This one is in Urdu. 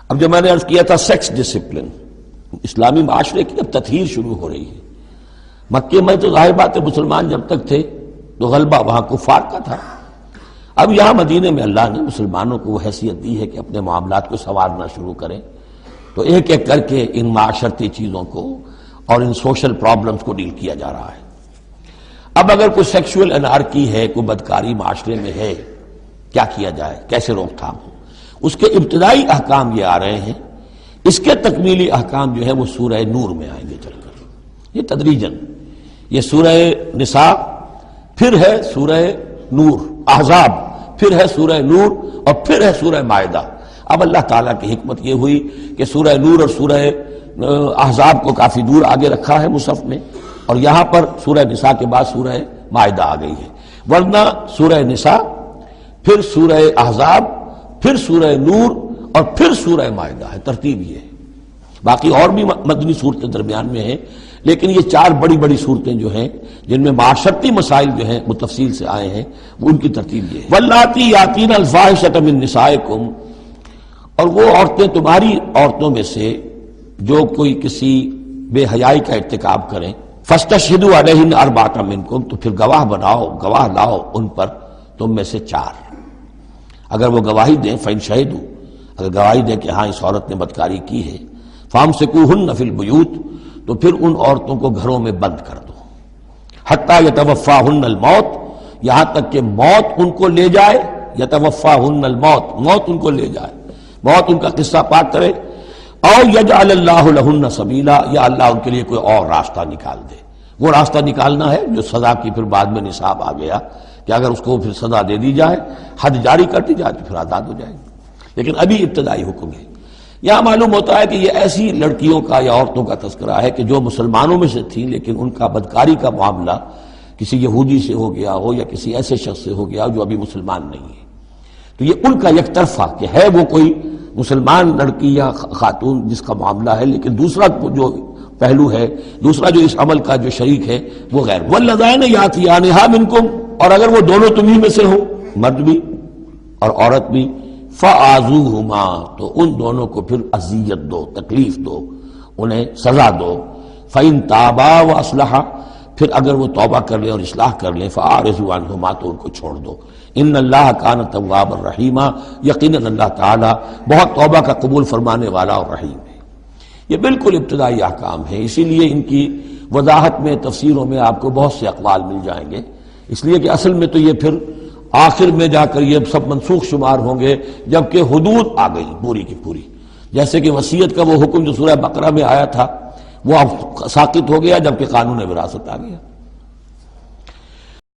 اب جو میں نے عرض کیا تھا سیکس ڈسپلن، اسلامی معاشرے کی اب تطہیر شروع ہو رہی ہے۔ مکے میں تو ظاہر بات ہے مسلمان جب تک تھے تو غلبہ وہاں کفار کا تھا، اب یہاں مدینے میں اللہ نے مسلمانوں کو وہ حیثیت دی ہے کہ اپنے معاملات کو سنوارنا شروع کریں، تو ایک ایک کر کے ان معاشرتی چیزوں کو اور ان سوشل پرابلمز کو ڈیل کیا جا رہا ہے۔ اب اگر کوئی سیکشول انارکی ہے، کوئی بدکاری معاشرے میں ہے، کیا کیا جائے، کیسے روک تھام ہو، اس کے ابتدائی احکام یہ آ رہے ہیں۔ اس کے تکمیلی احکام جو ہے وہ سورہ نور میں آئیں گے چل کر، یہ تدریجاً، یہ سورہ نساء، پھر ہے سورہ نور، احزاب، پھر ہے سورہ نور، اور پھر ہے سورہ مائدہ۔ اب اللہ تعالیٰ کی حکمت یہ ہوئی کہ سورہ نور اور سورہ احزاب کو کافی دور آگے رکھا ہے مصحف میں، اور یہاں پر سورہ نساء کے بعد سورہ مائدہ آ گئی ہے، ورنہ سورہ نساء، پھر سورہ احزاب، پھر سورہ نور، اور پھر سورہ مائدہ ہے، ترتیب یہ ہے۔ باقی اور بھی مدنی صورتیں درمیان میں ہیں، لیکن یہ چار بڑی بڑی صورتیں جو ہیں جن میں معاشرتی مسائل جو ہیں وہ تفصیل سے آئے ہیں، وہ ان کی ترتیب یہ ہے۔ واللاتی یاتین الفاحشۃ من نسائکم، اور وہ عورتیں تمہاری عورتوں میں سے جو کوئی کسی بے حیائی کا ارتکاب کریں، فاستشہدوا علیہن اربعۃ منکم، تو پھر گواہ بناؤ، گواہ لاؤ ان پر تم میں سے چار۔ اگر وہ گواہی دیں، فإن شہدوا، اگر گواہی دیں کہ ہاں اس عورت نے بدکاری کی ہے، فامسکوہن فی البیوت، تو پھر ان عورتوں کو گھروں میں بند کر دو، حتی یتوفاہن الموت، یہاں تک کہ موت ان کو لے جائے، یتوفاہن الموت، موت ان کو لے جائے، موت ان کا قصہ پاک کرے، او یجعل اللہ لہن سبیلا، یا اللہ ان کے لیے کوئی اور راستہ نکال دے۔ وہ راستہ نکالنا ہے جو سزا کی پھر بعد میں نصاب آ گیا کہ اگر اس کو پھر سزا دے دی جائے، حد جاری کر دی جائے تو پھر آزاد ہو جائے گی، لیکن ابھی ابتدائی حکم ہے۔ یہاں معلوم ہوتا ہے کہ یہ ایسی لڑکیوں کا یا عورتوں کا تذکرہ ہے کہ جو مسلمانوں میں سے تھیں لیکن ان کا بدکاری کا معاملہ کسی یہودی سے ہو گیا ہو یا کسی ایسے شخص سے ہو گیا جو ابھی مسلمان نہیں ہے، تو یہ ان کا یک طرفہ کہ ہے وہ کوئی مسلمان لڑکی یا خاتون جس کا معاملہ ہے، لیکن دوسرا جو پہلو ہے، دوسرا جو اس عمل کا جو شریک ہے وہ غیر۔ واللذین یاتیانھا منکم، اور اگر وہ دونوں تمہیں میں سے ہوں، مرد بھی اور عورت بھی، فآذوہما، تو ان دونوں کو پھر اذیت دو، تکلیف دو، انہیں سزا دو۔ فإن تابا واصلحا، پھر اگر وہ توبہ کر لیں اور اصلاح کر لیں، فأعرضوا عنہما، تو ان کو چھوڑ دو۔ ان اللہ کان توابا رحیما، یقیناً اللہ تعالیٰ بہت توبہ کا قبول فرمانے والا اور رحیم ہے۔ یہ بالکل ابتدائی احکام ہیں، اسی لیے ان کی وضاحت میں، تفسیروں میں آپ کو بہت سے اقوال مل جائیں گے، اس لیے کہ اصل میں تو یہ پھر آخر میں جا کر یہ سب منسوخ شمار ہوں گے جبکہ حدود آ گئی پوری کی پوری، جیسے کہ وصیت کا وہ حکم جو سورہ بقرہ میں آیا تھا وہ اب ساقط ہو گیا جبکہ قانون وراثت آ گیا۔